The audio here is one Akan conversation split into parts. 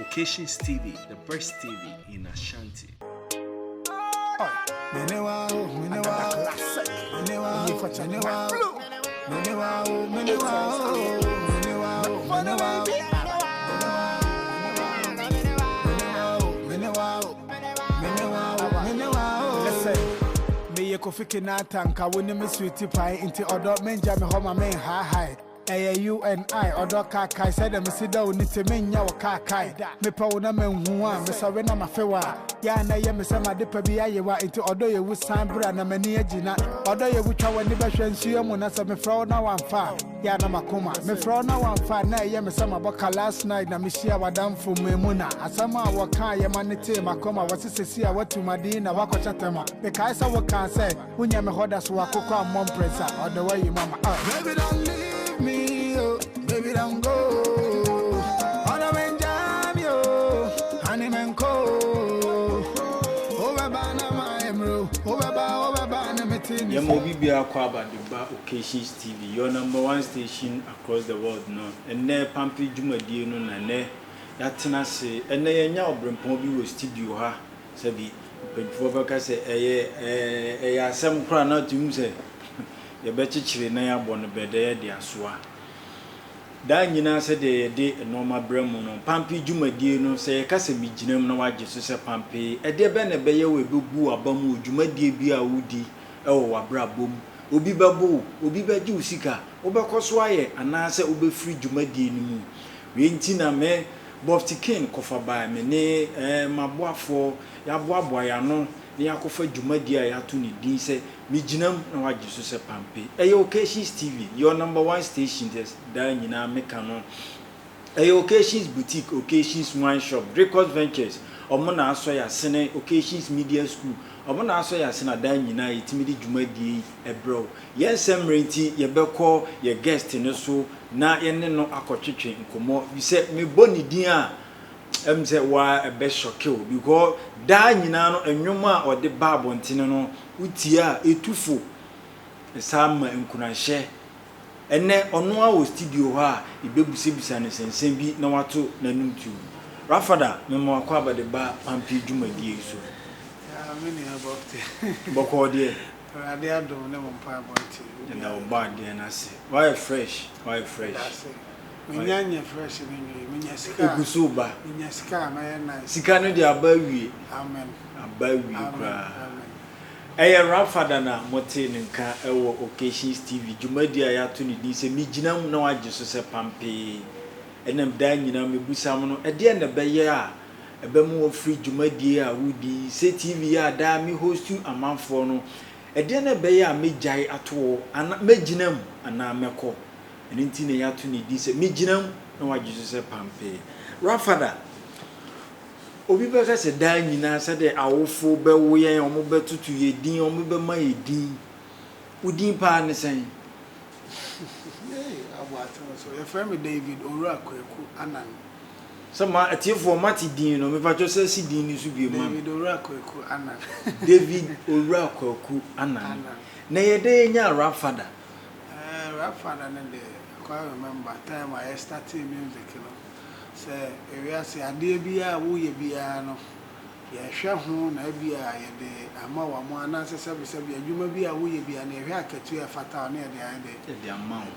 Occasions TV, the best TV in Ashanti. Kofi Kinata, Kawuni sweetie pie into Odo Menja me home main high. You and I, Odo Kakai said, and Missida need to mean your Kakai. Me Pona men who want, Miss Arena Mafewa. Yana Yemisama de Pabia into Odo you would sign brand and many Gina. Odo you would try when the best and see him when I said me fro now I'm far. Yana Makuma, me fro now I'm far. Now Yemisama Boka last night, and Misia Wadam for me Muna. Asama Waka Yamanite Makoma was to see what to Madina Wako Chatama. Because I can say, when you me hold us Wako Mom Pressa, or the way you mama. Baby, don't leave me, oh, baby, don't go. On a man jam, yo, honey man co. Over Banama, Emro, over Banama, Yamobibia Kwaba, the Bar Occasions TV, your #1 station across the world now. And ne Pampi Juma Dino and ne Yatina say, and ne Yao Brempobi was studio ha, Sabi, but Fobaka say, a some crown out to him say. The better chilena born a bed there, the Aswa. Dan said the normal bremono, Pampi Juma Dino say, Cassami Ginem no Jesus Pampi, a dear Ben a bayer will boo a bamu, Juma de Bia Woody, oh, a brabum, Ubi Babu, Ubi Baju Sika, Obacoswaye, and answer Ube free Juma Dino. We intina me, Bofty King, Coffer by me, my boy for Yabwa Boyano. Ni akofa dwumadia ya to ni din se miginam na wagye so se pampe Occasions TV your #1 station this da nyina meka no Occasions boutique Occasions wine shop Record Ventures omo na aso ya sene Occasions media school omo na aso ya sene da nyina yitimidi dwumadie ebro yensem renti ye beko ye guest ne so na ye ne no akotwetwe nkomo bi se me boni din a say wa a best shock because da nyina no enwoma or the babo ntine no utia etufo sama nkunahye ene ono a wo studio ha ibebusebisa ne sensen bi na wato nanum tu rafada memo akwa ba de ba pampi dwumadie so many about boko de ade adom ne mompa bonti na o ba de na se why fresh Minyanya fresh minya sika egusuba minya sika na ye nice sika no de abawie amen abawie kra eye rafada na mote nka ewo Occasions TV dwumadia ya to ni din se miginam na wagye so se pampe enam da nyina mebusam no ede na beye a ebemu wo free dwumadie a wudi se TV ya da mi host amanfo no ede na beye a mejai ato ana meginam ana meko enti ne ya to ni di se miginam na wagye so se pampe rafada obi be ka se da nyina se de awofo be wo yen omo be tutu ye din omo be ma ye din udin pa ne sen abato so your friend David Orakweku anan sama atiefo mati din no me fa cho se si din ni su bi ma David Orakweku anan David Orakweku anan na ye de nya rafada rafada ne de I remember time I started music, you know. Say, if you say, I did be a woo ye be a no, ya shahu, I be a de Amawa, one answer service, you may be a woo ye be an area to a fata near the end of the amount.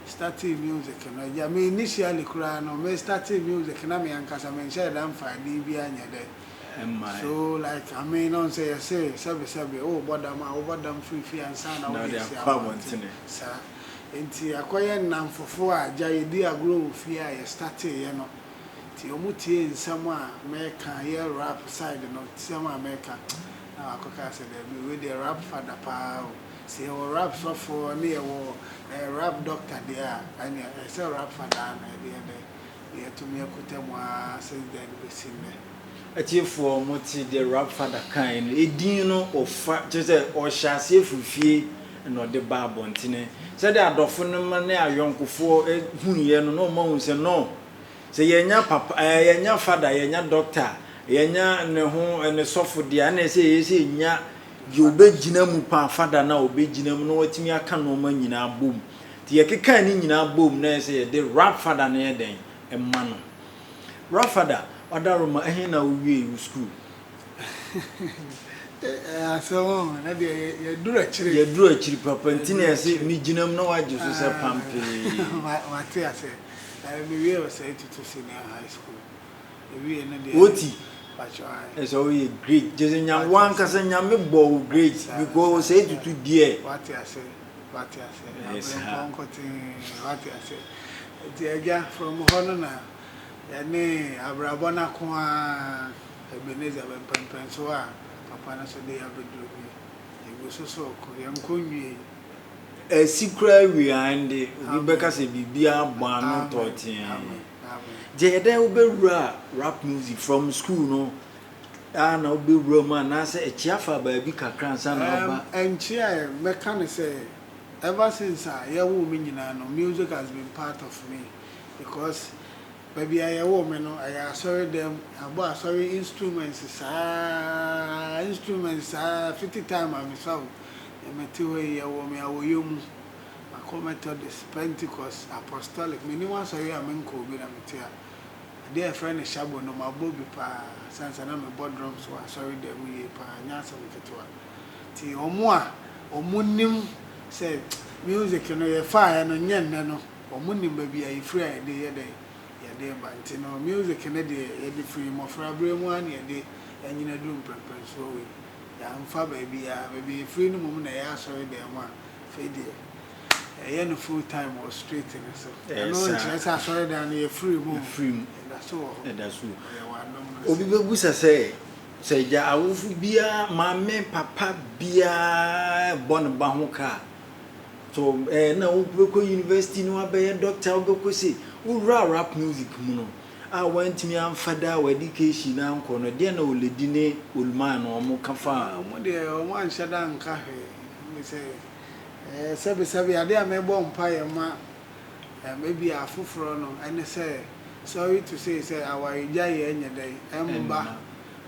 Started music, you know. Ya me initially cry, no, me started music, and I mean, because I mentioned I'm fine, be a day. So, like, I mean, don't say, service, oh, but I'm over them free and sound out. Sir. Enti akoye namfofo a jaye di agro ofia ye start ye no ti omutie nsam a meka ye rap side no nsam a meka na akoka se dey we dey rap father pa se o rap so for ne wo rap doctor there and say rap father na dey to me akotemu a se dey be sinne atiefo moti dey rap father kan edin no ofa je o hyase efufie no de babo ntine said adofo no ma na ayonkofo hunuye no no ma hu se no se yenya papa yenya father yenya doctor yenya ne ho ne sofo dia na se yesi nya ye obegina mu pa father na obegina mu no watimi aka no ma nyina bom ti ye keka ni nyina bom na se ye de rap father na ye den emma no Rafada Odaroma ehina uwie school. So na de ye duru achire. Ye duru achire papa ntine yase mi ginam na waje so se pampe. Mate ase. Me wie was say to senior high school. We na de Oti. Pacho. So we great. Just nyam wan kasa nyame bo great because say to dear. What ase. Yes. What ase. The from Honona. Yani abrabona kwa Ebenezer ben so a papa na so dey abedu bi e go so ko yam konwie A secret we and we beka se bibia gbanu totin je dey obewura rap music from school no na obewura man na say e chiafa ba bi kakran sa na oba enchia meka ne say ever since I wo me nyina no music has been part of me because baby I woman no I sorry them about sorry instruments 50 time I'm so metwe ya wo me awoyum I Methodist Pentecost Apostolic me ni wan sorry amenko bi na metia there friend Shabo no mabobi pa sansa na me board drums so sorry them we pa nya some ketewa ti omunim say music no ye fire no nyen no omunim baby I free I dey ye dey but no music na dey e free mo fra bremu an ye dey anyina dum prepare so we ya mfa baby free no mum na ya sorry dem a fe dey no full time or straight in so no chance sorry dem na free that's all obi bebusa say ja awufu bia mame papa bia bon ba ho ka so na wo go university no abeye doctor wo go say wo rap music mu no a want me am father education na nko no de na oledi ne olman no mo kafa mo de o mo anshada nka he me say sebe ade a me bo mpa ye ma maybe afoforo no ene say sorry to say our ija ye nya dai emba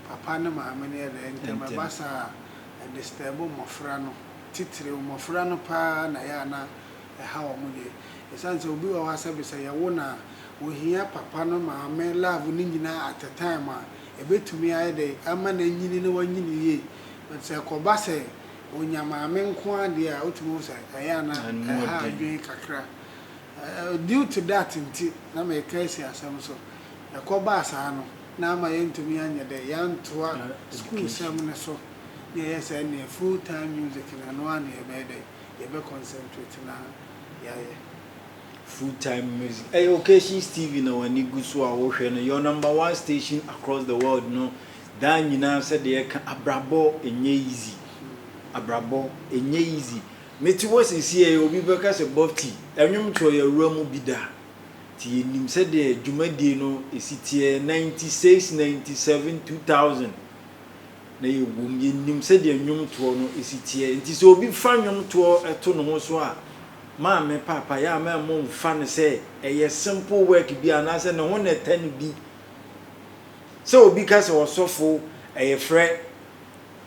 papa ne ma me ne de ntem basa disturb mofra no titire mofra no pa na ya na ha wo mo de esanse obi wa wasabe say ye wo na ohia papa no ma me love ni nyina at a time a ebetumi aye de ama na nyini ne wanyini ye but say ko ba say onyama me nko ade a otumo say aya na ha adwen kakra due to that nti na me kaisi asem so e ko ba sa no na ama ye ntumi anya de yantoa school sem ne so ye say na full time music na no an ye be de ye be concentrate na ya full time music Occasions TV na wani gusu a wo hwe no your number 1 station across the world no dan nyina said de ka abrabo enye easy meti wo sisi e obi beka se bofti enwum cho ya ruamu bida ti enim said de dwumadi no esitie 96 97 2000 na ye wum ye nim said de enwum to no esitie nti se obi fa nwum to eto no ho so a ma me papa ya ma mo mfa ne say eye simple work bi anase ne ho na tan bi so obi ka se osofo eye frɛ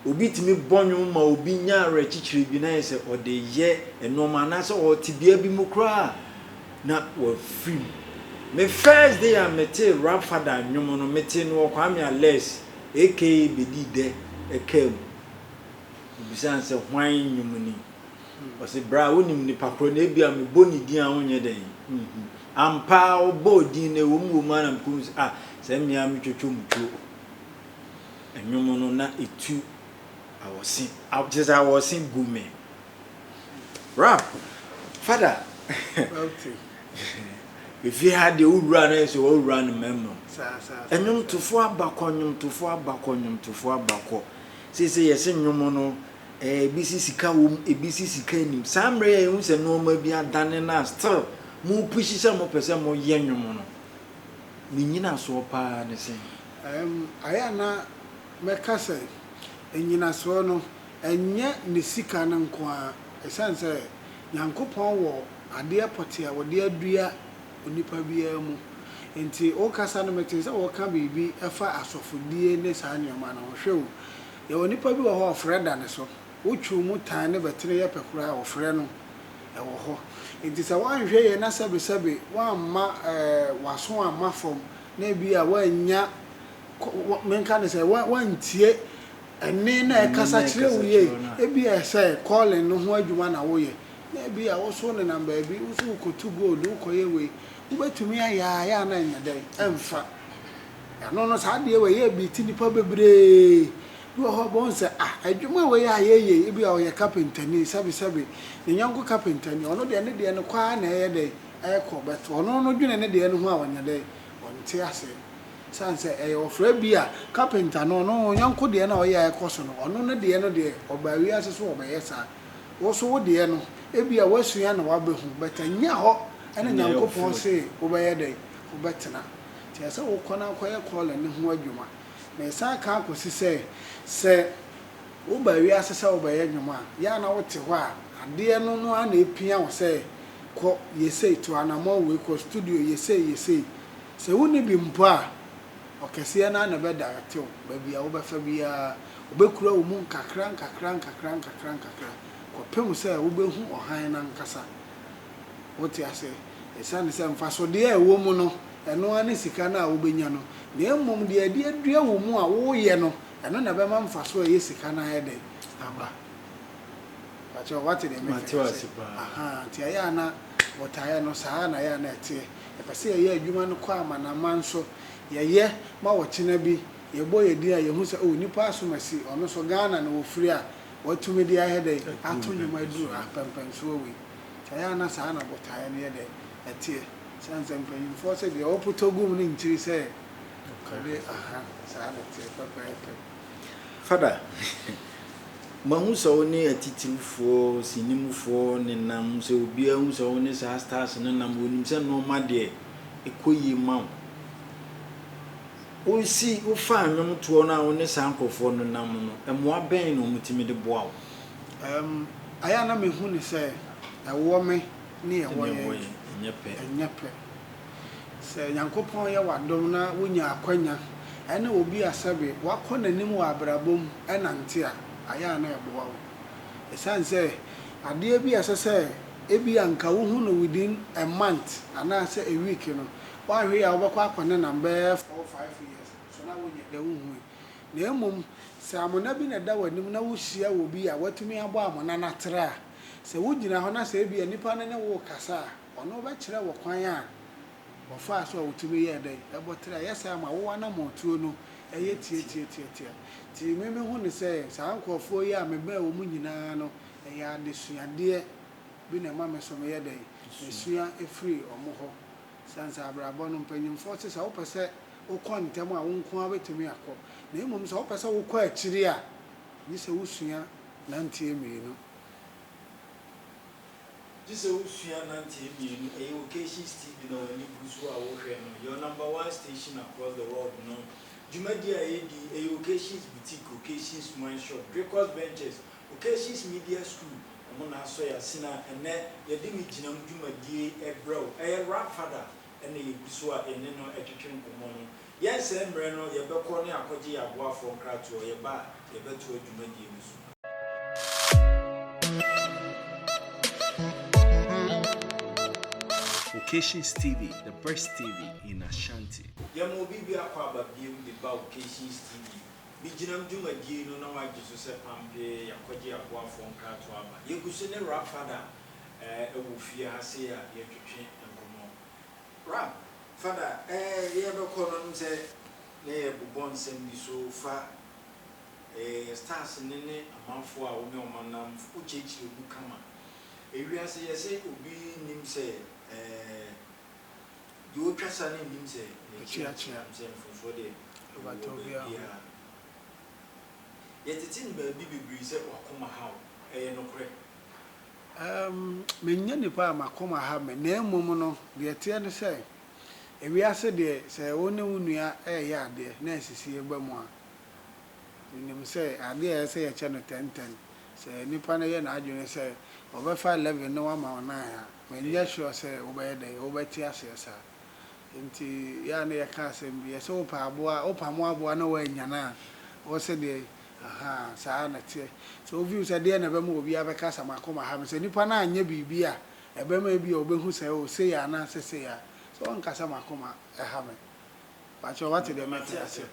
obi timi bonwum ma obi nya ara chichiri bi na se ode ye enoma na se o tibia bi mu kra na wo free me first day I met rap father nwum no mete no kwa me ales aka bedi de ekem bisan se hwan nwum ni Wasi bra wonim ni pakro na bia me boni din a wonye den ampa obo din na wo mu ma na mkum se me am twotwo mutwo enwom no na etu awosin gume rap father if you had the ura na so ura na memo enwom tofo abakọ se yesi enwom no ebisi sika wom ebisi sika nim samre ya hu se no ma bi adane na still mu pushi se mo pese mo ye nwom no ni nyina so pa ne se aya na meka se enyina so no enye ne sika na nko a esanse Nyankopon wo ade apoti a wo de adua onipa bia mu enti o kasa no mete se wo ka bibi efa asofodie ne sa nyoma na wo hwe ye onipa bi wo ho freda ne so uchu mutan ne betre ye pekura wo frɛ no e wo ho enti sa wan hwe ye na sabe wan ma waso amma fom na bi a wanya menka ne say wantie ene na ekasa kire wo ye ebi e say calling no ho adwuma na wo ye na bi a wo so ne number bi wo so kotu gold wo koye we wo betumi ya na nya dai emfa ya no sa de we ye bi ti nipa bebre wo ho bon say adwuma we ya ye ebi a wo ye carpenter ni sabi ne nyanko carpenter ni ono de ne no kwa na ye dai ko bet ono no dwene ne de no ho a wanya dai onte ase sanse ofra bi a carpenter no nyanko de na o ye ekoso no ono ne de no de obawi ase so obeye sa wo so wo de no ebi a wasua na wabehu betanya ho ene nyanko pon se obeye de obetena ti ase wo kona koye call ne ho adwuma na sa ka akosi se obawi ase se obeye adwuma ya na wote ho a ade no a na epia wo se ko yesei to anamo we ko studio yesei se woni bi mpo a okese na na be director ba bia wo be fa bia obekura wo mu kakra ko pemu se wo be hu ohan na nkasa wote ase esane se mfaso de e wo mu no eno ani sika na wo benya no na emom de ade adua wo mu a wo ye no eno na be ma mfaso e sika na he de aba pacho wate de me aha ti aya na wotaya no saa na ya na ete epese ye adwuma no kwa amana manso ye ma wochina bi ye boye di a ye hu se o nipa asomasi ono so Ghana na wofiri a watumi di ahede ato nyuma duru apampan so we taya na saa na wotaya ne ye de ete sanse mpanyin fo se de oputogum ni nchiri se kale aha saa na te papa Father mahu so ni atitimfo sinimfo ne nam se obi ahu so ni sa stars ne nam onim se no ma de ekoyi ma o si o fa anwom to na o ne sankofo no nam no emoa ben no mutimi de boa o aya na mehu ni se ewo me ne ewo ye nyepe se Nyankopon ye wadom na wonya akwanya ene obi asabe wakọ nanim wa abrabom enante a aya na eboa wo esanse ade bi asese ebi anka wo hu no within a month ana se a week no wa hwe ya obekọ akone number 4-5 years so na wo nye da wo hu na emom se amona bi na da wanim na wo hia wo bi a watumi abo amona na tra se wo gina ho na se bi anipa na ne wo kasa ono ba kire wo kwan a wo fa so wotumi ye dai ebo tra yesa ma wo na motuo no eye tie ti meme hu ne se sa ankofo yi a mebe wo mu nyina no eye ade suade bi na ma me so me ye dai esua efri omo ho sansa abrabo no mpanyimfo se sa wo pese wo kontem a wo nko abetumi akọ na emom se wo pese wo kọ akiri a ni se wo sua na ntie mienu Jise usua nanti emi e occasion TV na wani busu a wo hwe no your #1 station across the world no Jumadi ayedi e occasions boutique occasions wine shop Dracos Ventures occasions media school omo na so ya sina ene ye de mi ginam Jumadi e bro e rap father ene ye busu a ene no etwetwe nkomo no yes emre no ye bekọ ne akoje ya boafo nkrato ye ba ye beto Jumadi busu Occasions TV, the best TV in Ashanti. Yamo bibi akwa babiem de ba Occasions TV. Bijinam Jumadi no na waje so se pampe yakoje aboafo nkrato aba. Yeguso ne rap father ewo fie ha se ya yetwetwe enkomo. Rap father ye be ko no se na ye bubon sem bi so fa stars ne amanfo a wo me omanam uchechi obu kama. Ewiase ye se obi nim se you trust an in say, for the yet it's in baby breeze or come how no correct. Many pa makoma have me name mono, the Etienne say. If we are said there, say only when we are a yard there, necessary bemoa. You say, I dare say a channel 10. Say, Nipana and I say, over 511 no one on 9. When Yeshua say, obey the obey Tiasa. Inti ya ne ka asem bi so pa aboa opamo no wa nyana wo se de aha saa na tie so view se de na be mo obi abeka samakoma ha se nipa na anya bibi a ebe ma bi obehu se o se ya na se ya so on kasa makoma ha me But you what the matter? Sir.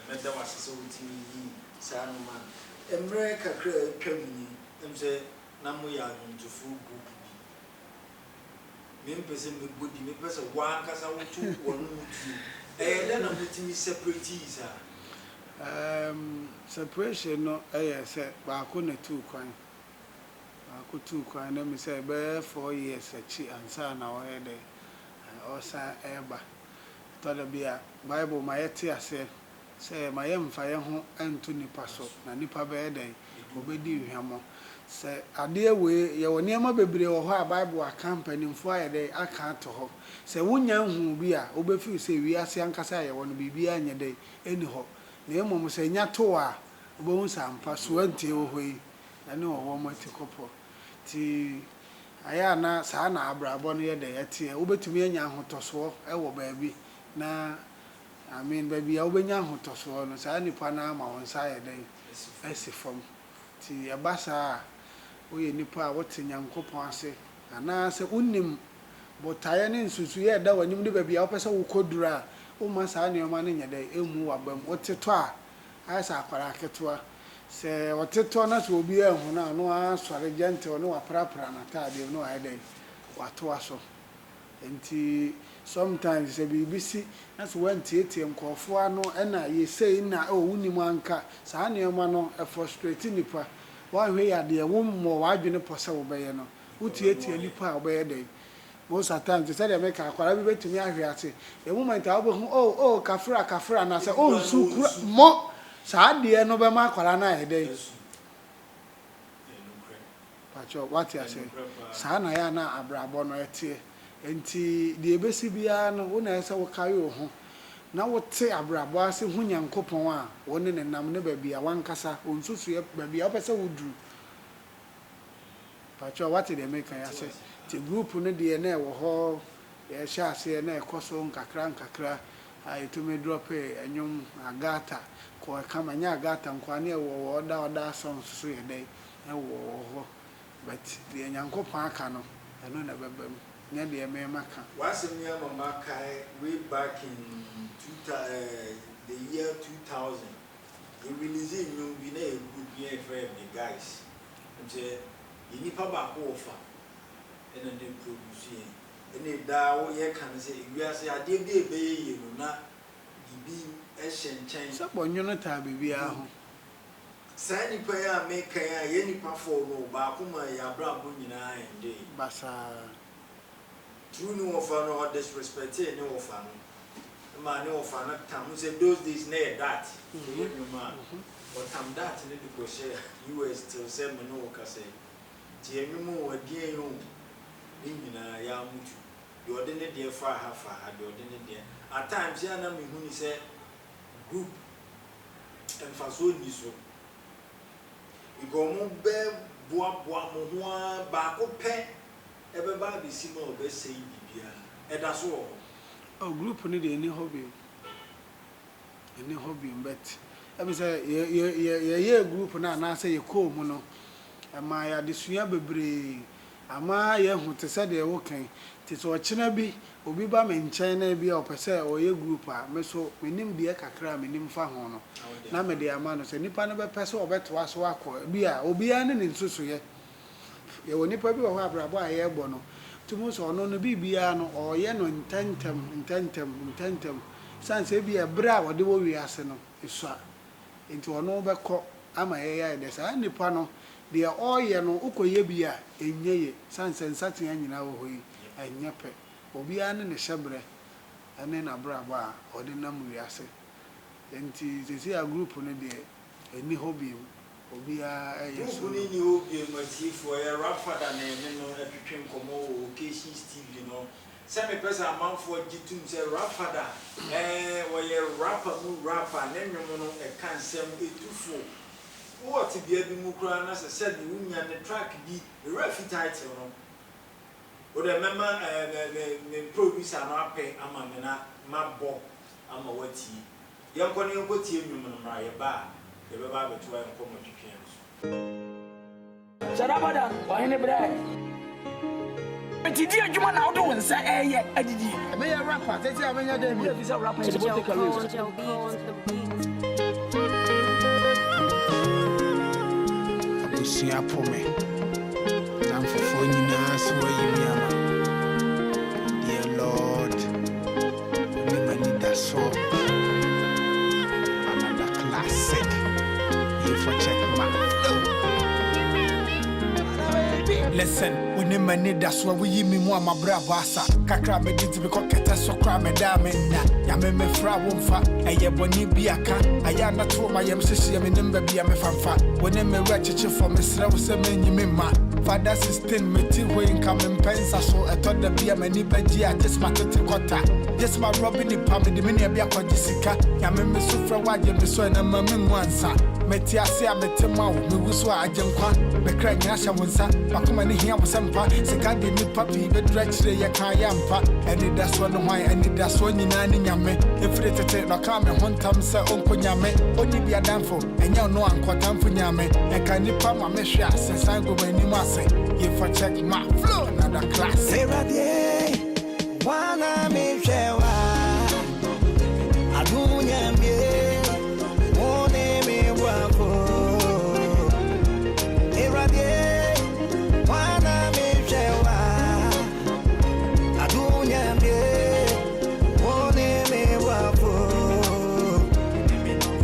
Madam was so to me, Saruman. America create Germany, and say, Namuya to full group. Me person with good, me person one cast out 2 1 2. And then I'm with me separate, sir. Separation no say baako na 2 kwan baako 2 kwan na me say be 4 years achi ansa na o hede osa eba to da bia Bible ma yete ase say ma yemfa ye ho antu nipa so na nipa be hede obedi hwamo say ade we ye woni ama bebre wo ho a Bible company mfo ayede aka to ho say wonya hu bi a obefi say wi ase ankasa ye wono bibia anye de eni ho na emu se nya to a obo sampa so antie wo hoi na ne wo mati kopo ti aya na saa na abrabo no ye de yete obetumi anya ahotoso e wo baabi na baabi a obenya ahotoso no saa nipa na ama won saa ye de esifom ti abasa oye nipa a wote nyankopon ase ana se unnim botaye ne nsusu ye da wanim de baabi a wo pese wo kodura o ma saa ne ma ne nyede emu wabam woteto a asa akwara ketoa se woteto na so obi ehu na no asore gente no waprapra na taade no ayede wato aso enti sometimes se bibisi na so wantiete nkofo ano na ye sei na o unim anka saa ne ma no e frustrate nipa wa hwe ya de wo mo wadwene pose wo beye no utiete nipa wo beye de most of the time they say they make akwara bi betumi ahwe ate the moment I obo oh kafra na say oh nsu mo saa de no be ma akwara na hede pacho what you say saa na ya na abrabo no etie enti de ebesi bia no wo na ese wo kai wo ho na wo te abrabo ase hu nyankopon a wo ne nam ne ba bia wankasa onsusu ye ba bia opese wo duru pacho what they make ya say the group no de na wo ho ye sha ase na ekoso nkakra ai to me drop enyum agata ko kama nya agata nkwane wo oda songs so ye dai e wo ho but the nyankopon aka no eno na bebam nya de me maka Wasem ya mama kai way back in the year 2000 we release nyum bi na e good year for me guys nje inipa ba ko ofa and then produce and da wo ye kan say wiase ade bi ebeye no na bibi e hyenchen so bonyo no ta bibia ho sai ni pa ya make ya ye ni pa for no ba kuma ya bra bo nyina ende basa true no ofa no disrespect ni ofa no ma ni ofa na tam say those days na that you know but tam that ni because US till say me no ka say ti emimu wadie yo Nina ya mutu. The ordinary dear for half the ordinary dear. At times, Yana Mihuni said, group and Faso Niso. We go more bear, bois, moa, bako pen, everybody simo of best say Bibia. And that's all. Oh, group need any hobby. But I mean, say, ye group na say you call mono. And my adisuya bebre. Ama ye hu te se de wo kan ti so china bi obi ba me nchen na bi o pese o ye group a me so menim de kakra menim fa ho no na me de ama no se nipa no be pese o beto aso akọ bi a obi a ne nsusu ye wo nipa bi wo ha abrabo a ye gbo no tumu so no bibia no o ye no ntentem sanse bi e bra wo de wo wi ase no esua enti ono be kọ ama ye ya de sa nipa no de oye no ukoye bia enyeye sansensatin anyina wo hoyi enyepe obi ane ne hyebre ane na brabo a ode nam wiase enti sisi a group no de eni hobby obi a yeso ni hobby matifo ya rapper na ene no atwetwe nkomo o KC Steve no se me pesa amanfo gitum se rapper wo ye rapper mu rapper na nwom no e kan sem etufo what be a mukra na said the union the track be the refi title no o the member me producer na pay ama me na mabo ama wati yanko ne yanko tie nwum no mra ye ba ye be ba beto yanko mo twetwe so Sarabada wahine bre Enti di adwuma na wodo wonsa eye adidi. Me ya rapper, say say amenya dem. We visa rapper is about to take a risk. Abusia po me. Dan fofo nyina so yi mi ama. Dear Lord, me mani da so. Another classic. If I check my flow. Listen, when the money that's what we yi me mo ama bra basa. Kakra me dit be koketa so kra me da me na. Ya me fra womfa. Eye boni biaka. Aya na to my yem sisi me nimba bia me famfa. When me rechiche for me sra wo se me nyime ma. Father 16 me ti we nka me pensa so eto da bia me ni baji a just my tete kota. Just my robin ni pa me de me ne bia kwaji sika. Ya me so fra waje me so na ma me nwansa. Meti ase a meti ma wo me wuso a agenkwa. Me kra nya hya wonsa. Bakoma ne hia wo sempa. Sika de ni papi be drakire ye kan ya mpa. Eni da so no hwan eni da so nyina ni nyame. Efire tete no ka me hontam se onko nyame. Oni bia danfo enya no ankotamfo nyame. E kan ni pa ma me hwa sensan go mani ma se. Ye for check my flow another class. Serabie wana me hwewa. Adunya me one me wafo. Serabie wana me hwewa. Adunya me one me wafo.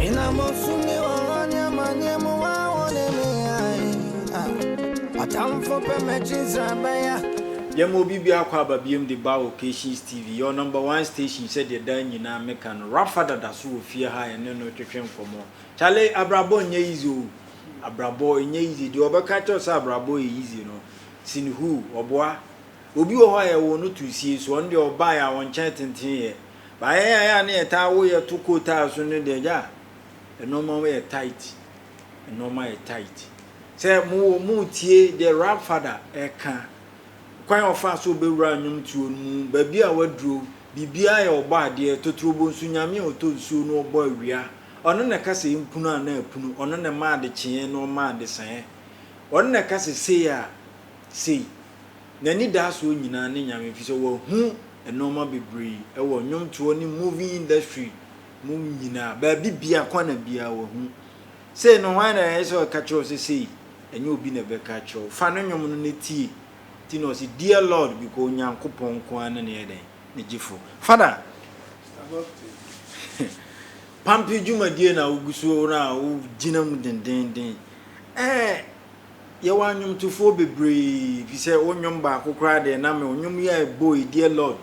Ina mosune wanya manyemu wa one me ai. Atamfo pe mechiza baya. Yemo bibi akwa babiem de ba Occasions TV, your number 1 station said the dan nyina meka no rafada da so ofie ha ene no twetwe nkomo chale abrabo nye easy o abrabo nye easy de obeka cho sa abrabo easy no sin who oboa obi wo ho ya wo no tusie so on de oba ya won chen tenten ye ba ya na eta wo ye to kota so ne de ja normal we tight normal tight say mu tie the rafada eka kwan ofa so bewura nyum tuo nu ba bia waduro bibia ya oba ade totrobo nsu nyame oto nsu no obo awia ono na kase impunu ana apunu ono na ma ade kye no ma ade san ono na kase sei a sei na ni da so nyina ne nyame fi so wo hu enoma bebre e wo nyum tuo ni movie industry mu nyina ba bibia kwana bia wo hu sei no wan na eso ka tro sei enye obi na be ka tro fa no nyum no ne tie Tino si dear Lord because nyankopon ko an ne yeden ne gifo Father pampi juma die na uguso na u ginam den ye wanyum tufo bebre fi se onyum ba kokra de na me onyum ya boy dear Lord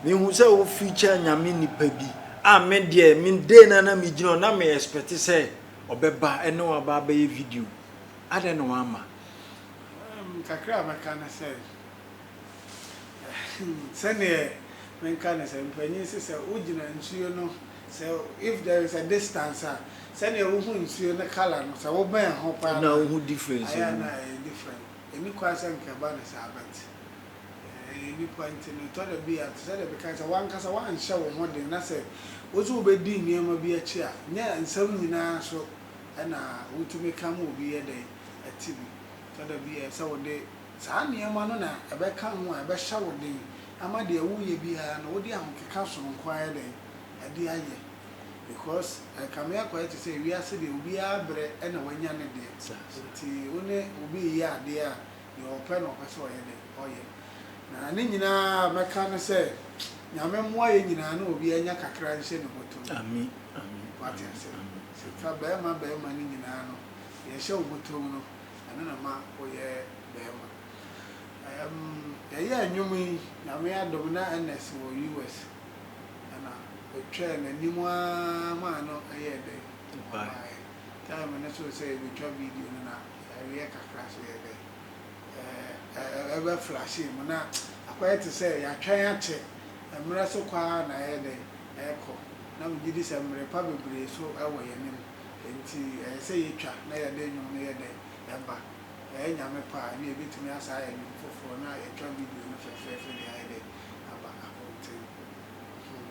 me hu se o feature nyame nipa bi a me de me de na me gino na me expect se obeba ene wa ba ba video ade no ama kakra makana say sene menkana say mpanyi say ugina nsuo no say if there is a distance sene wo hu nsuo na color no say wo ban ho pa na wo difference na different eni kwa say nkaba na say abat eni point no to da bia to say because one kasa one show wo de na say ozu obedi niam bi achi a nya nsam nyina so na wutumi kam obi ye dey atibi tada bia sa wode sa niam no na ebeka ho ebehya wode ama de wuye bia na wode ahokeka so nko aye dey ade aye because kamia kwa to say we are say obi abre na wanya ne de ti one obi ye ade a ye open no pese oye dey oye na ne nyina meka no say nyame mmoa ye nyina na obi anya kakra nse ne boto amen amen what you say so ba ma ne nyina no ye hye oboto no na ma oye bema ya nyumi na me adom na NS wo US na otwa na nimwa ma no aye de bye time na so say we twa video na we kakra so ye de ebe flash mo na akwai to say ya twan ya che emre so kwa na ye de eko na me gidi se mre pa bebre so ewo ye nim enti say ye twa na ye de nyum na ye de eba nyame pa ni ebitumi asa ya ni foforo na e twa video no fefe de aide aba akonte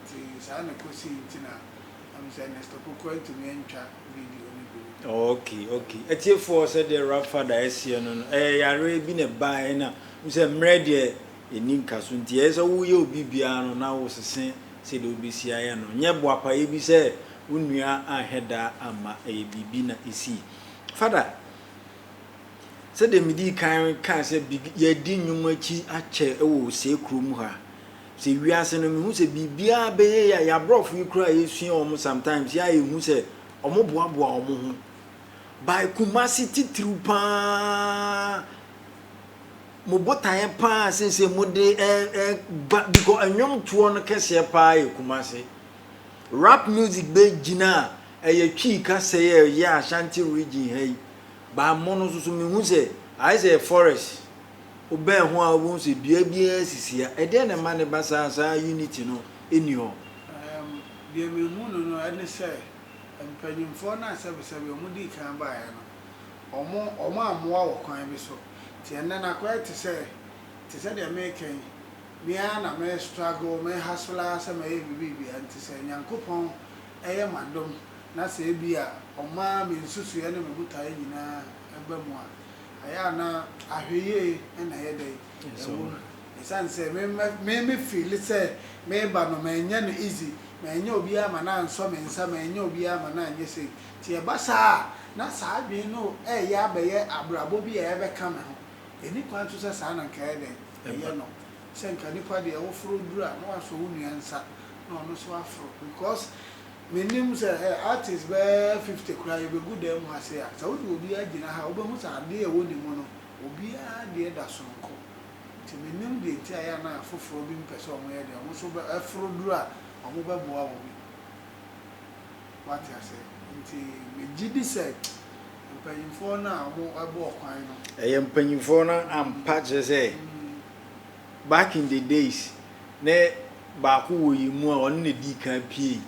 ti sa na kosi ntina am say next to ko ntumi ntwa video ni bi Okay. Etie for said the rap father esie no. Yare bi ne bae na. We say mre de enim kaso nti e so wo ye obi bia no na wo sesen se de obi sia ye no. Nye boapa ye bi say unua aheda ama e bibi na isi. Father said the midi kan say ye di nwumachi ache e wo se krum ha. Se wiase no me hu se bibia be ya brofu ikura yesu om sometimes ya hu se omo boaboa omo hu by Kumasi titru pa mo botaye pa sense mo de because anyom tuo no kese pa e Kumasi rap music be gina ye twi ka se ye Ashanti region hey ba mo no so me hu se I say forest obe ho a wo se dua bia sisia e de na ma ne basa unity no eni ho de me hu no ene say mpanyimfo na asebesebe omudi kan ba ya no omo amoa wo kwan bi so ti enne na kwa ti say de meken bia na me struggle me hustle asa me bibi anti say nyankopon eye madom na say bia oma me nsusu ye ne me butaye nyina eba mu a aya na ahweye na ye dey esan say me feel say me ba no me nya no easy me nya obi ama na nso me nsa me nya obi ama na anye say ti e ba sa na sa adwen no ya abeye abrabo bi e be ka me ho eni kwan to say sa na nka dey ye no say nka ni kwa de wo fro dura na waso wo nua nsa na ono so afro because menim say artist be 50 kura you be good dem ha say so wo obi agina ha wo be hu sa de e wo ni mo no obi a de da so nko ti menim de ti aya na afoforo bi mpese o mo ye de o so be afro dura o mo be boa wo bi what I say nti me gidi say mpanyimfo na mo abo okwan no mpanyimfo na ampa je say back in the days ne ba ku wo yimu a on ne di kan pie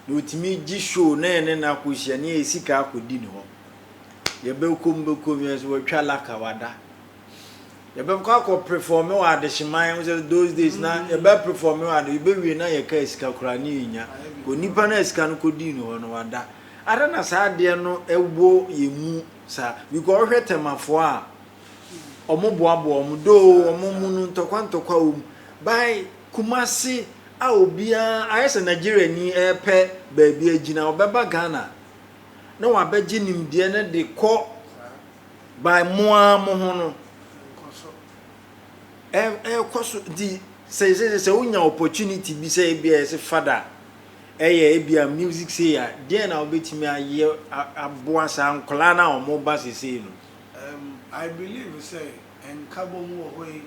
no timi gi show na akohia ne esika akodi ne ho ye be kom yes wo twa laka wada ye be ko perform wa de hyeman those days na ye be perform wa de be wi na ye ka esika kura ne nya onipa na esika no kodi ne ho no wada ara na sa de no ewo yemu sa because hwetemafo a omo boabo omo do omo munu ntokwa o by Kumasi a obia ayese Nigeria ni epe baabi agina obeba Ghana na wa beji nimde na de ko by moa mo ho no koso di say unya opportunity bi say bia say father bia music say ya dey na obetimi aye aboa sa nkola na omo ba say no I believe say and carbon wo hoy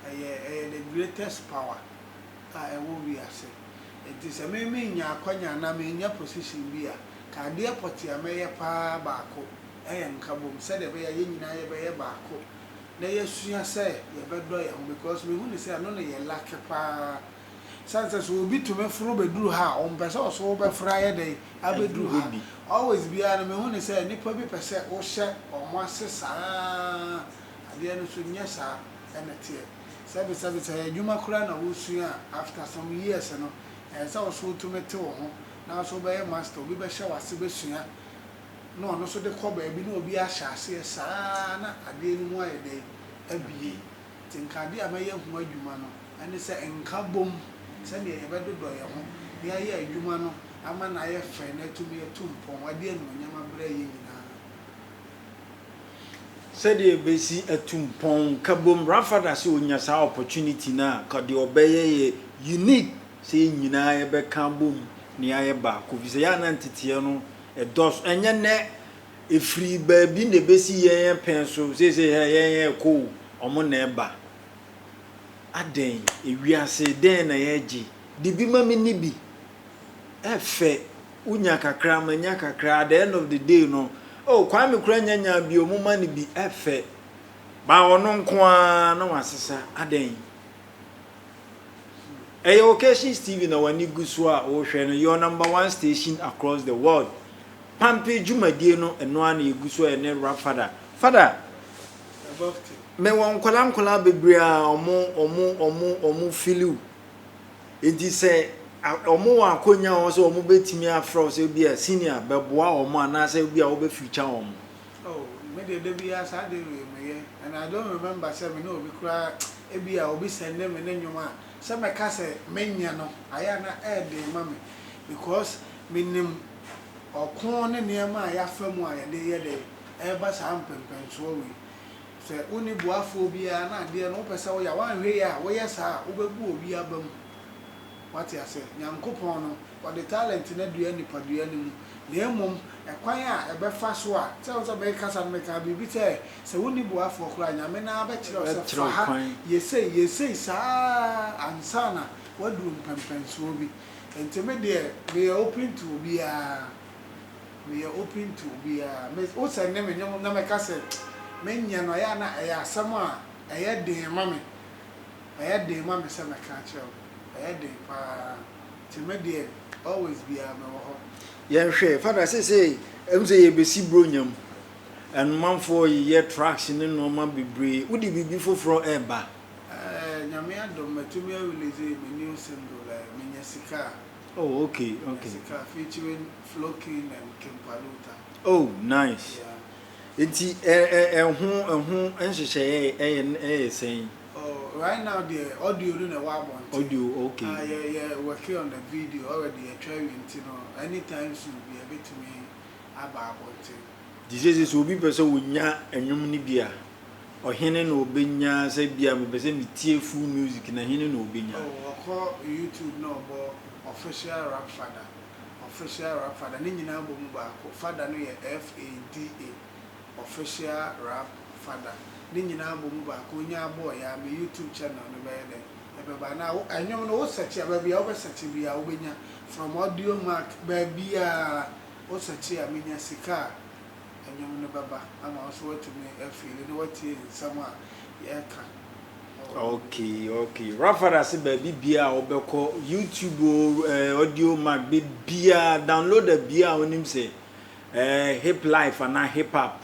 the greatest power I will be say it is a me nya akwanya na me nya position bi a ka de poti a me ye pa baako nkabom say de be ye nyina ye be ye baako na yesua say ye be do ye because me hu say no na ye lack pa sanse so obi to me fro be duru ha on pese so be fra ye dey abeduru ha always be an me hu say nipa bi pese o hye o mo asesa ade no so nya sa enete sabe say juma kura na wo sua after some years no so so to me te wo ho na so be master obi be hye wase be sua no no so de ko ba bi na obi a hye ase sa na ade no mu aye dey abie tinkade amaye hu adwuma no ane se enkabom se ne ye bedodo ye ho ya ye adwuma no ama na ye fe na tumi etumpon ade no nyama bra ye nyina said ye besi etumpon kabom rafada se onya sa opportunity na ka de obeye unique se nyina ye be kambom ne aye ba ko bi se ya na ntete no edos enye ne efri baabi ne besi ye pen so se ye ko omo na eba aden ewiase den na yeji dibi mami ni bi efe unya kakra manya kakra at the end of the day no oh kwame kura nyanya bi omuma ni bi efe ba ono nko a na wasesa aden Occasion TV na wani guso a wo hwe no your #1 station across the world pampe jumadie no eno ana eguso ene rap father me won kola bebre a omo filu enti se omo wa akonya wo so omo betimi afro so bi a senior beboa omo anase bi a wo be future omo. Oh, me de bi asa de me and I don't remember say me no be kra e bi a obi send me na nyoma say me ka say menya no aya na e de mame because minim okon ne niam a ya famu a de ye de e ba sa mpempen so we say uni buafo bi a na de no pesa wo ya wan hwe ya wo ye sa wo bebu obi abam what I say nyankopon no or the talent na dua nipa dua ni mu na emom ekwan a ebefa so a tell so be kasa me ka bibi say woni buafo kura nyame na ba kire o se fa ha yesei sa ansana wadu mpempen so bi entime de we are open to be me o say ne me nyom na me kasa menya no ya na ya asam a eye den mame se me ka kire always be a Yenhwe father say say besi bronyam and man for ye tracks in no man bebre wo di bibi foforo eba nyame adom matumi release me new single menya sika. Oh okay Sika featuring Flokin and Kimpaluta. Oh nice. Yeah. Enti ehun enhyehyeye saying Right now the audio no na wa bon. Audio okay. Yeah, working on the video already. I try anytime soon be a bit to me about it. This is will be person wonya enwum ni bia. Ohene na obenya say bia me person me tie full music na hene na obenya. Oh, call YouTube no but official rap father. Ni nyina bo mu ba ko father no ye FADA. Official rap father. Ni nyina bo mu ba ko nya boy ya me YouTube channel no be there. Ebe na anyom no wo search ya ba bia wo search bia wo benya from audio mark ba bia wo search ya menya sika anyom no baba ama so what me feel no what sama ya ka. Okay. Rafa say baby bia obeko YouTube audio mark be bia download the bia onim say hip life and hip hop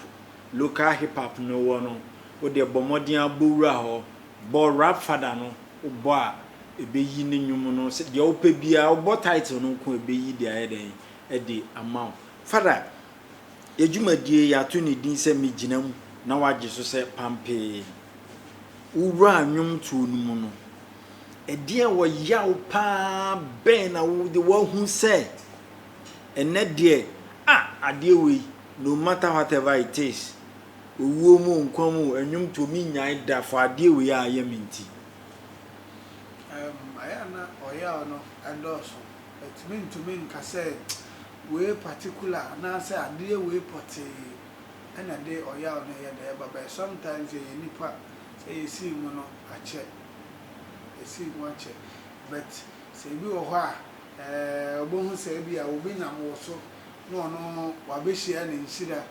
local hip hop no one o de bomodin abowura ho bo rap father no bo a ebeyi ne nwum no se de ope bia bo title no ko ebeyi de ayeden e de amount father ejumadie ya to ne din se meginam na wage so se pampe ura nwum to nu no e de wo yaw pa ben na wo de wo hu se ene de ade we no matter whatever it is owo mu nkwamu enwum to mi nyan da for ade we a ye minti ayana oya no endoso it mean to me nka say we particular na say ade we pote and ade oya no ye da baba sometimes ye nipa say see mu no ache but say bi wo ho a obo hu say bi a obi na mo so no wa be share na nsira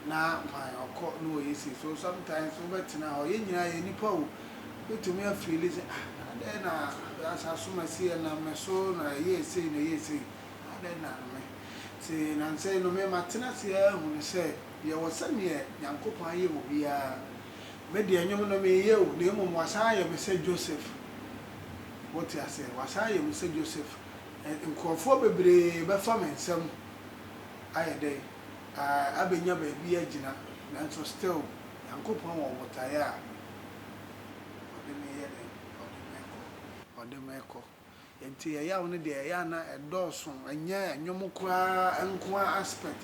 na my okọ no yesi so sometimes we betina o ye nyina ye nipa wo betumi afeel say ade na asasuma sie na meso na yesi ade na me say na say no me matena se hu ne say ye wo sane Nyankopon ye wo bia me de anyom no me ye wo de mo wasa ye me say Joseph what you say wasa ye me say Joseph nkofo bebre be fa me nsem ayede abenya ba bi agina nanso still Nyankopon wo wotaya odemeko enti ya wo ne de ya na edoso anya anyom kra enko aspect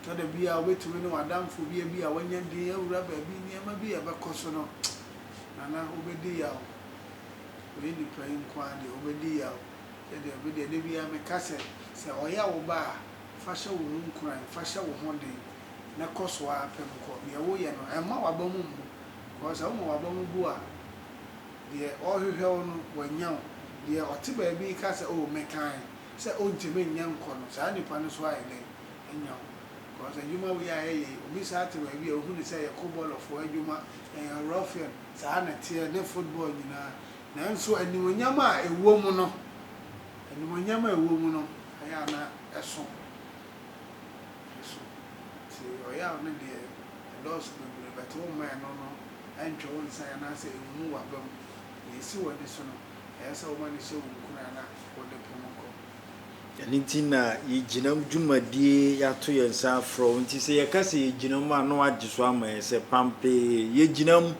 to da bia obetumi ne wadamfo bia wanya de awura ba bi niam bia bekoso no nana obedi ya we ni prayin kwa de obedi ya de obedi de bia me kase se oya wo ba fasha wo nkran fasha wo honde na koso a pem ko ye wo ye no ema waba mu mu ko sa wo waba mu bu a de ohwehwe no wanyaw de otiba bi ka se o mekan se o ntime nyan ko no sa nipa no so ayi de enyaw ko sa juma wo ya ye obi sa ate ba bi a ohu ni se ye ko ball of adwuma ruffian sa na tie ne football nyina nanso animonyam a ewo mu no aya na eso oya no de those people but one man no entwe won say na say emu wabam yesi woni so no esa o mani so kuna na o de pomoko Ntina yegyinam dwumadie yato yensa afro nti se yekase yegyinam a no agye so ama yese pampe yegyinam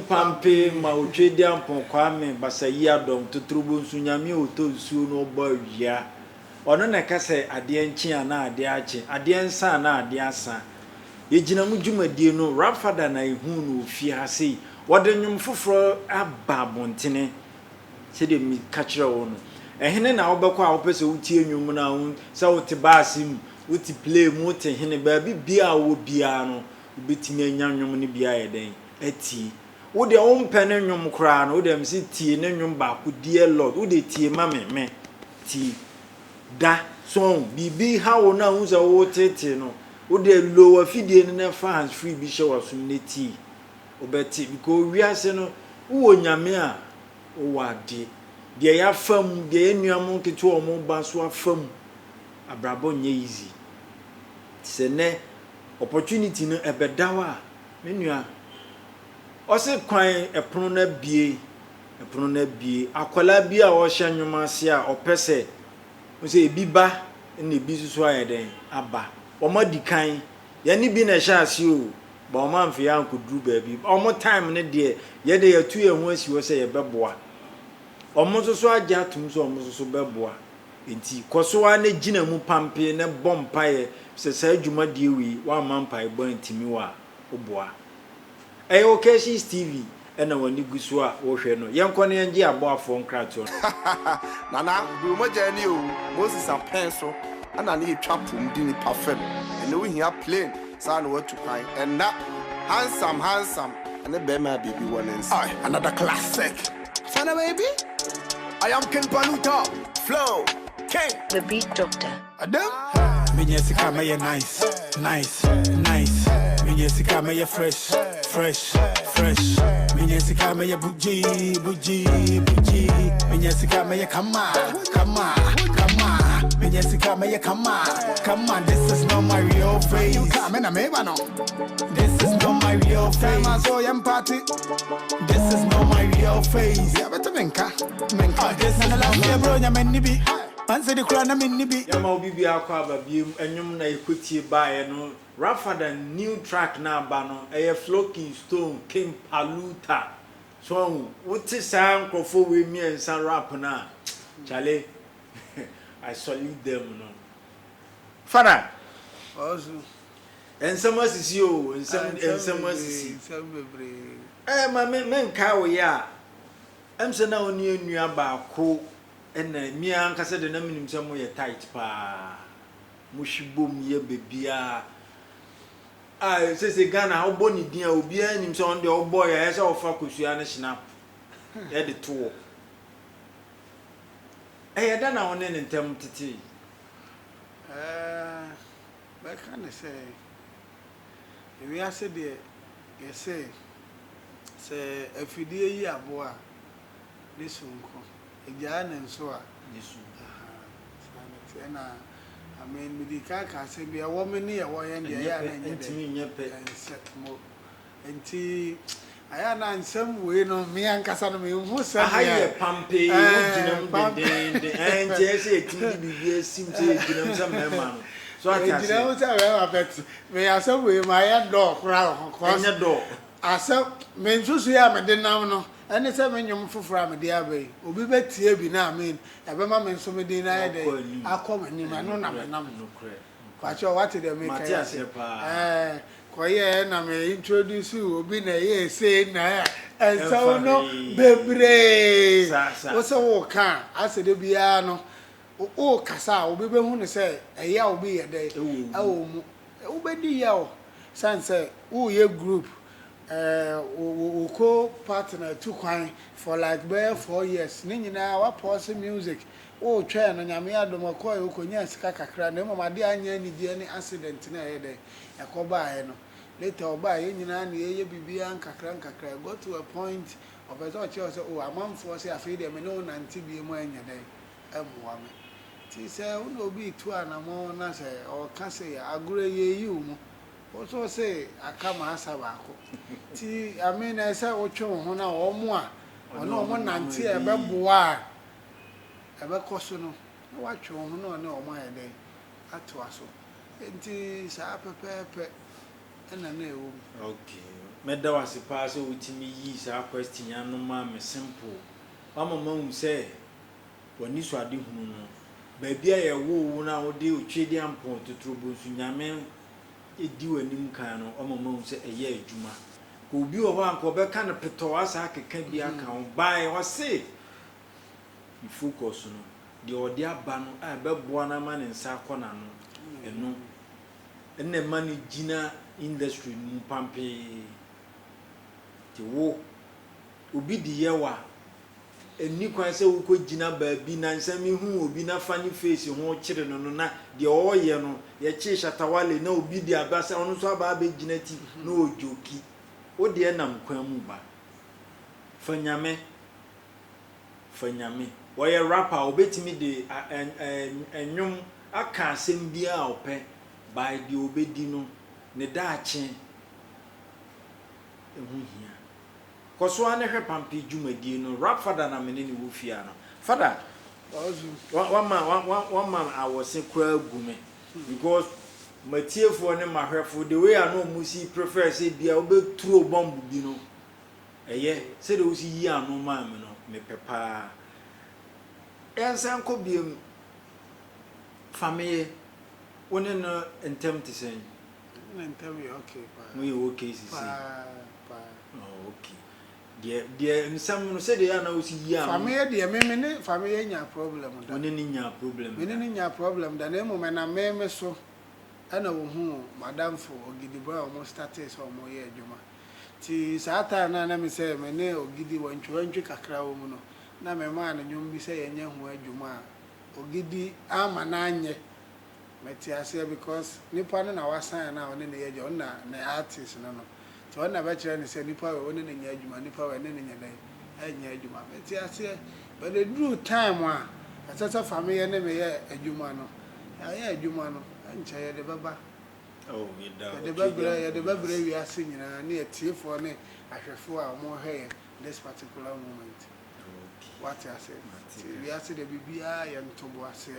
pampe ma otwedi ampon kwame basayi adom totrobo nsu nyame oto nsuo no oba awia ono na kase ade nchi ana ade ache ade nsa na ade asa yegyinam dwumadie no rafada na ehu no ofie ha sei wode nwum foforo aba bontene sede mi kachira wono ehene na obekwa opese utie nwum na hu se wote baasim wote play mu wote hene ba bia wo bia no obetimi anya nwum ne bia yeden ati wode ompene nwum kra no wode msi tie ne nwum ba ko die lord wode tie me ti da song bibi ha wo na hu se wo tete no wode lower fidie ne fa hands free bi she wasum ne ti obeti because wiase no wo nyame a owade de ya fam de enuam nketo omo ba so afam abrabo nye easy se ne opportunity no ebedawa menua ose kwan epono na bie akwala bi a wo hye nwoma ase a opese o se ebiba na ebi susu ayeden aba omadi kan ya ni bi na hye ase o ba o man fe yan koduru ba bi omo time ne de ye de yatu ye ho asi wo se ye beboa omo so agya atum so omo so beboa enti koso wa na gina mu pampe ne bompa ye se sa adwuma de wi wa mampa e bo ntimi wa oboa Occasions TV ena wani gusu a wo hwe no yenko ne yenje aboafo nkrato nana we mo jani o Moses and pencil ana ne twa pum di ni parfum and we here plain san what to kind and that handsome and the be my baby one inside another classic Fana baby I am Ken Paluta Flow King The Beat Doctor Adam Minyesika me nice Minyesika me fresh Minyesika me buji Minyesika me come on, this is not my real face. You come in a no. This is not my real face. I saw you party. This is not my real face. Yeah, but menka. This is not my bro. You many be. Man say the crown na many be. Ya ma obi bi akwa ba bi enwum na ekutie bae no. Rafada new track na ba no. Eye Flocky Stone King Paluta. So what is san crofo we me and san rap na. Chale. I salute them no. Fana. Also. And some was you, and some was ma men ka wo ya. Em se na oni enua ba ko na mi anka se de na minim se mo ye tight pa. Mo shibom ye bebia. Se Ghana obo ni din a obi anim se on de obo ya se ofa kosua na snap. E de to. Da na one ne ntem tete. But can I say, if we are said there, you say if you dear ye boy, this one come a jan and so This and I mean, with the car can say be a woman near one and the and set more and tea. I am in some way no me and Casanova who said I pampe and Jesse TV seems to some man. So I can say, may I some way my dog crown cross your door. I said, men so see I didn't know. And it's a menu for from the abbey. Obi bet here be now mean. A woman so many day I come and I know number no credit. But you what did they make? Koye na me introduce you obi na ye say na and so no bebre wo se wo kan ase de bia no o kasa obi be hu ne say eya obi ye dey awo mu wo be di ya o san say wo ye group wo co partner two kwan for like 4 years ni nyina wa pause music o twa no nyame adom ko e ko nya sika kakra na mama de anya ni die ni accident na ye dey yakoba he no later oba ye nyina na ye bibia nkakra got to a point of a thought you say oh amam for say afei de me no nanti bi mu anya dey emwa me ti say uno bi tu anamo na say o ka say agure ye yi mu Also say I come as a wako. Ti I mean I say ocho hona omwa. Ono omo nante e be boa. E be koso no. Na wacho hono na omo ayede. Ato aso. Enti sa pepepe na na ewo. Okay. Meda wase pa so utimi yi sa question ya no ma me simple. Mama hu say wani so ade hunu no. Ba bia ye wo na wo de otwedi ampon totrobo nsu nyame edi wanim kan no mama hu say eye adwuma. Ko obi wo ho anko be ka no peto asa akeka bi aka ho bai wo say you focus no de odi aba no a be boa na ma ne nsa akona no eno enne mani gina industry mu pampe ti wo obi di yewa eni kwan se wo ko gina ba bi na nsami hu obi na fani face ho kire no na de oye no ye chi shatawale na obi di abasa ono so aba be gina ti na ojoki o de nam kwan mu ba fanyame wo ye rapper obetimi de enwum aka asem bia ope by the obedi no ne daache ehunhia koso ane hwe pampi dwumadi no rap father na mene ni wo fia no father one man I was say kwa gume because matiefo ne mahwefo the way I know musi prefer say bia obe throw bomb bi no eye say de usi yi anu ma me no me pepa ensan ko biem family one no entem to say Entem you okay pa. we okay see Pa. oh okay dia nsam no say de ya na usi yi anu Family de me family nya problem da. one ni nya problem Me ni nya problem da na mo na me so ana wo hu madam for Ogidi bra o mo started so mo ye adwuma. Ti saata na me say me ne Ogidi wantwe kakra wo mu no. Na me ma na nyum bi say yenye hu adwuma Ogidi ama na anye meti ase because nipa no na wasan na one ne ye je na artist no no to on na ba kire ne say nipa we one ne nya adwuma nipa we ne nya dai anya adwuma meti ase but the due time a atata family ne me ye adwuma no ya adwuma no ancha ye de baba oh we da de babra wi ase nyina ne etiefo ne ahwefo a mo hwe this particular moment what I say we ase de bibia ye ntobo ase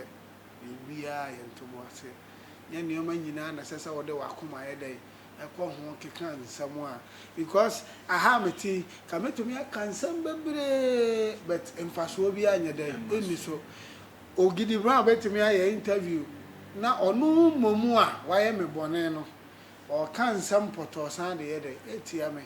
bibia ye ntobo ase ye nioma nyina na sesa wo de wakoma ye dai ekọ ho keka nsam a because ahameti kametumi akansam bebre but emfaso bi anya dai eni so Ogidi bra betumi aye interview na onu momu a waye me bone no o kansam poto san de ye dai etia me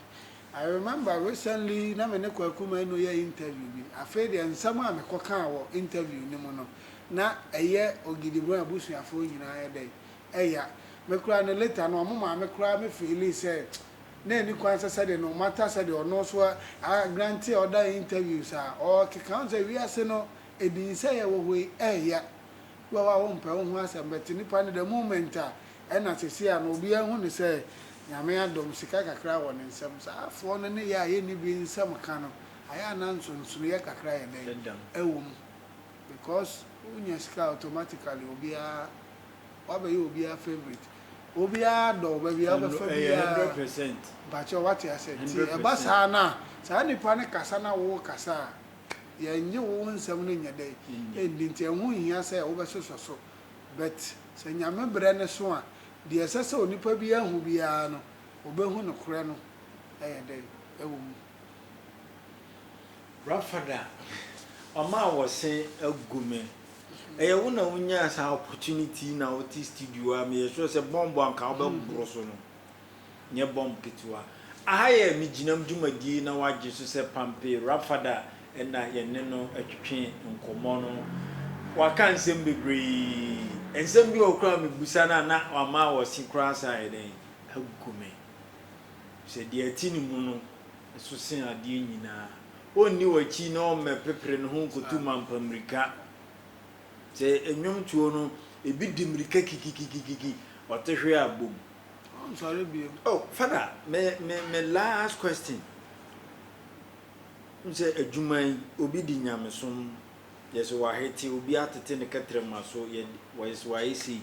I remember recently na me ne kwakuma no ye interview bi afa de nsam a me koka wo interview ni mo no na eye Ogidi bra abusuafo nyina ye dai eya me kura na later no mama me kura me feel say na ni kwan say de no matter say de ono so grant other interviews or kika say we ase no edin say ye wo we eya wa wo mpa wo hu asem but ni pa the moment e na sesi a no obi hu ni say nyame adom sika kakra wo ne nsem sa afo no ne ya ye ni bi nsem ka no aya na nsonso ye kakra ye den ewum because unya sika automatically obi a wabe you obi a favorite obi a do baby a be favorite 100% but what I said e ba sa na sa ni pa ne kasa na wo kasa ye nyi wo nsem no nya dai e ndinti hu hia say wo be so but se nyame bre ne so a de esese onipa bi ahu bia no obehu no kure no e dai ewum Rafada Oma was say agume e wo na wonya asa opportunity na wo ti studio a me so say bombo anka wo be bro so no nye bomb kitwa ahaye mi ginam dwumadi na wage so say pampe Rafada na ye ne no atwetwe nkomo no waka nsem bebre ensem bi okra me busa na ama wo si kra sai den agume se de atini mu no so sen ade nyina onni wachi na o me pepre no ho nkotu mampamrika se enwom tuo no ebi dimrika kikikikiki otehwe abom I'm sorry be oh father me last question nse adwuman obi di nyamesom yes wa heti obi atete ne katrema so ye wise wise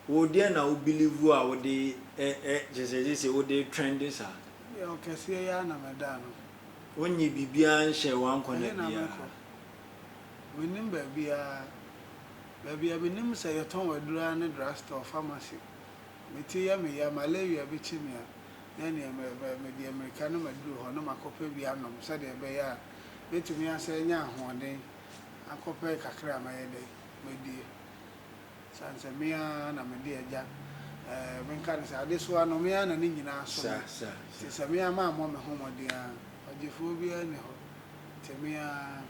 wo dey na wo believe wo dey just wo dey trend this ah ya o kese ya na meda no onye bibia nhye wan kwana bia wenim bia benim say yeton wadura ne drugstore pharmacy meti ya me ya malaria bi chimia na ne me di America no maduru ho no makope bia nom se de be ya betumi ase nya ahoden akope kakra ma ye de medie sanse mia na medie ja menka ne sa de so ano mia na ni nyina so se mia ma mo me homode a ogefo bia ne ho te mia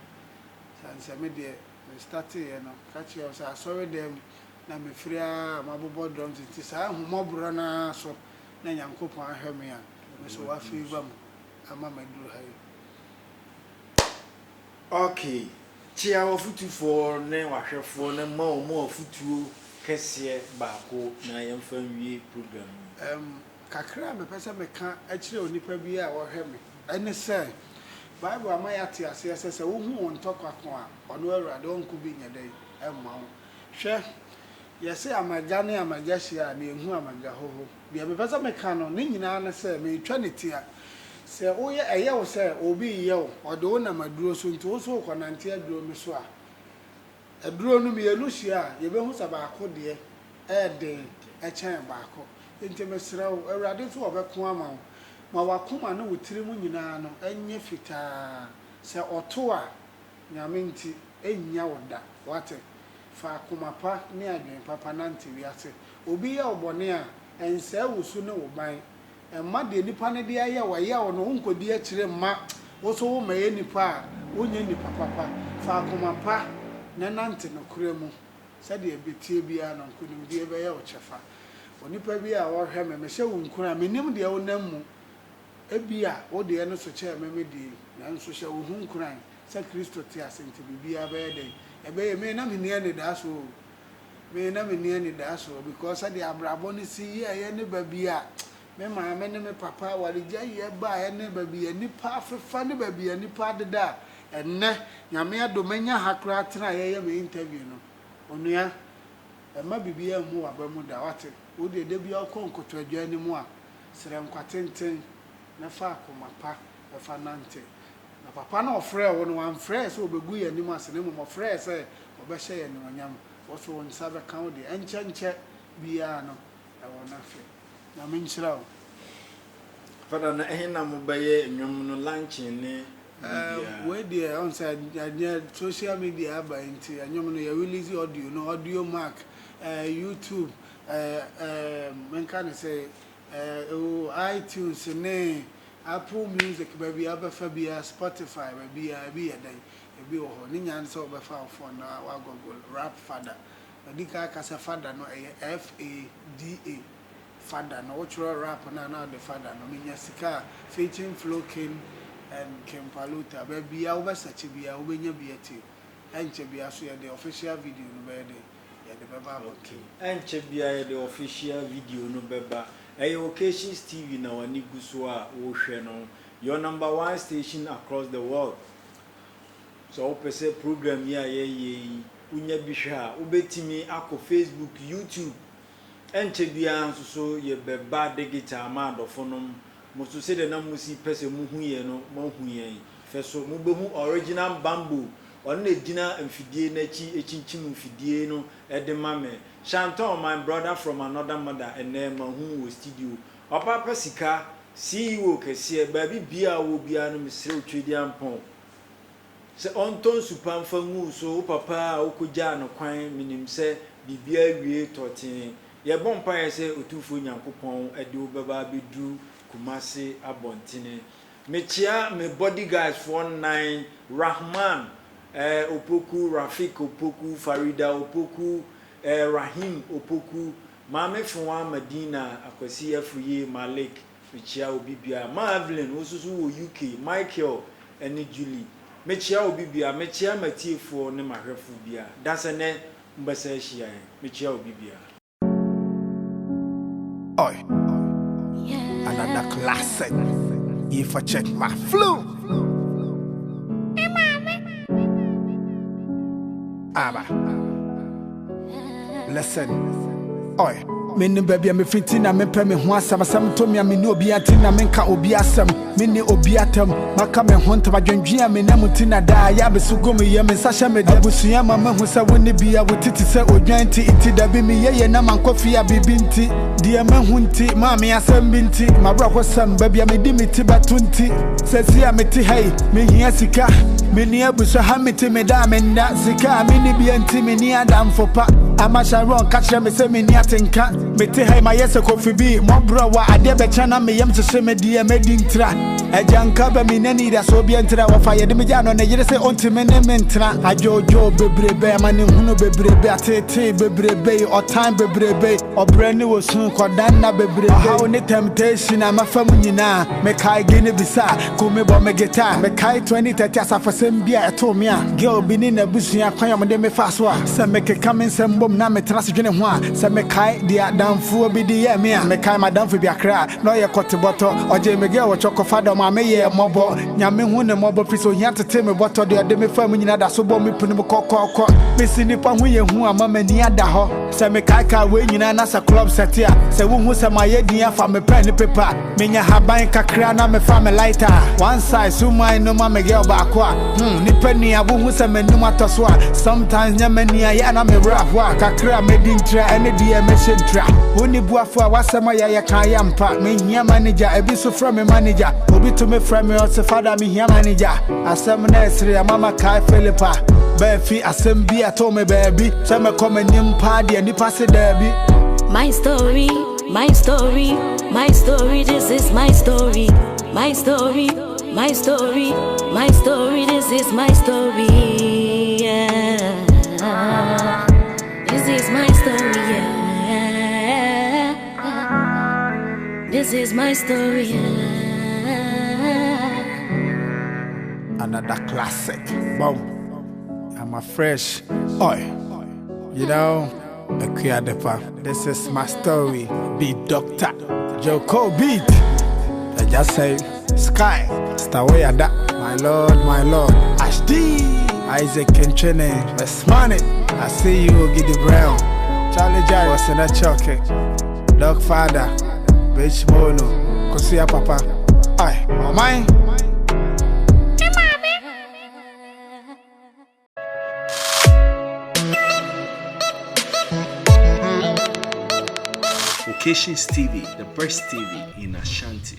sanse medie me start ye no catch you say sorry dem na me fria mabobo drum ti sa ahomobro na so na nyankopon ahwe me a me so wa favor mu ama maduru ha okay chia ofutufo ne wahwefo ne ma o mo ofutuo kese baako na yemfa nwie program kakra me pese me ka akire onipa bi a wo hwe me ene se Bible amayati ase se wo hu on tokako a ono awurade onku bi nyadai emma wo hwe yese amagane amagahia na ehu amaga hoho bia me pese me ka no ne nyina na se me twa ne tia se oye eye wo se obi ye wo ode wo na maduro so nti wo so kwanante aduro me so a aduro no me eluhia ye be hu sa baako de eden echen baako nti me sra wo awurade so obeko ama wo ma wakoma no wotiri mu nyina no enye fitaa se oto a nyame nti enya woda wate fa akoma pa ne adwen papa nante wiase obi ye obone a ense wusu ne wo ban emma de nipa ne de aye wa ye wo no nkodi akire ma wo so wo maye nipa a wonye nipa papa fa akoma pa ne nante no kure mu se de ebetie bia no nkonim de ebe ye wo chefa onipa bi a wo hwe me hye wo nkura menim de wo nam mu ebia wo de no so che memedi na nso hye wo hu nkuran se Kristo ti asenti bibia be de ebe ye me na me ne da so me na me ne da so because ade abrabo ni si ye ne babia me ma me ne me papa wale gya ye ba ye ne babia nipa afefa ne babia nipa deda enne nyame adomanya hakra tena ye me interview no onua ema bibia mu wabamu da wate wo de bia okonkoto adwa ni mu a sere nkwatenten na fa akoma pa fa nante na papa na ofre wo no wan frɛ sɛ obegu ye nim ase ne mo frɛ sɛ obɛhyɛ ye ne onyam wo so won sabe kan wo de enche bia no e wo na fe na menkyira wo fada na ehina mo baye nwom no lunch ne we dey on say social media ba nti nwom no ya release audio no audio mark YouTube menka ne say iTunes ne Apple Music baby abafa bia Spotify baby abi yadan ebi wo ho ni nyan se obafa phone na wa Google rap father adika ka se father no FADA father no what rap na the father no minya sika featuring Flow King and Kim Paluta baby a wo search bia wo benya bia ti enche bia so ya the official video no be de ya de baba okay enche bia ya the official video no beba Occasions TV na wani guswa wo hwe no your number 1 station across the world so opese program ya ye unya bi hwe a ubetimi akọ Facebook YouTube enche bia nso so ye beba digital ma adofonom musu se de na musi pese mu hu ye no ma hu ye fe so mu be hu original bamboo on na gina amfidie na chi echinchim amfidie no edema me Chanton, my brother from another mother, and then who was studio. Papa Pesika, CEO, Kessie, baby beer will be an Mr. Tridian Pong. Se Anton Supan Fangu, so Papa, Okujano, Quine, minim say, be beer we tortin. Ye bon pie say, Utufu Yankupon, Edu Baba Bidu, Kumasi, Abontine. Mechia, me bodyguards 19, Rahman, Opoku, Rafik, Opoku, Farida, Opoku. Rahim Opoku Mame Fwa Medina Akwasi Afuye Malik Mechia Obibia Marvelin osusu wo UK Michael ene Julie Mechia Obibia Mechia Matiefo ne mahwefu bia dasene mbasa hia Mechia Obibia Oi another classic if I check my flow Aba Listen Oi. Mini baby, I'm fitting, I'm a pemmy, one some to me, I'm in Obiatin, I'm in Obiasam, Mini Obiatam, Macam Hunter, my Jungia, Minamutina, Diabe Sugumi, Yam, Sasha, Medabusia, Mamma, who said, wouldn't be able to say, or Janti, it be me, Naman coffee, Bibinti, dear man, Hunti, Mammy, I send Binti, my brother, some baby, I'm a dimity, Batunti, says here, Meti, hey, me here, Sika, Mini Abusa, Hamiti, Madame, and that Sika, Mini Bianti, Mini Adam for Pa, Amasharon, catch them, say, Mini Atinka. Mete hai ma yesa kofi bi mo bro wa ade be chana me yam se me die me dintra ejanka ba mi nani da so bi entra wa fa ye de me ja no na yire se onti me ne mentra ajojo bebrebe ma ne hunu bebrebe atete bebrebe o time bebrebe obrani wo sun kodan na bebrebe how ne temptation ama fam nyina me kai gene bisa ku me bo me geta me kai 2030 asafasem bia eto me a girl bi ni na busua kwan am de me fa so a se me keka me nsem bom na me trase dwene ho a se me kai dia damfo bi di ye me a me kai madam fo bi akra no ye kote boto oje me girl wo choko fada ma me ye mobo nyame hu ne mobo piso hia tete me boto de me fam nyina da so bo me punu me kokoko me sinipa hu ye hu ama mani ada ho se me kai ka we nyina na sa club set ya se wo hu se ma ye dia fa me pen paper me nya haban kakra na me fa me lighter one side so my no ma me girl ba kwa ni pani abu hu se me num atoso a sometimes nya mani ya na me rap wa kakra me dintra ene dia me shentra oni buafo a wasema ya kan ya mpa me hia manager ebi so from me manager obi to me from me also father me hia manager asem na esre mama kai Philippa ba fi asem bi ato me baby se me come nim pa de ni pass derby. My story, my story, my story, this is my story. My story, my story, my story, this is my story. Yeah. This is my story. Yeah. This is my story. Yeah. Another classic. Boom. I'm a fresh oi. You know, this is my story. Beat Doctor Joko Beat. I just say Sky. Staway at that. My Lord. HD. Isaac Kenchene. Let's money. I see you, Giddy Brown. Charlie Jai was in a chocolate. Dog Father. Bitch Mono. Kosia Papa. Aye. Oh my. Occasions TV, the best TV in Ashanti.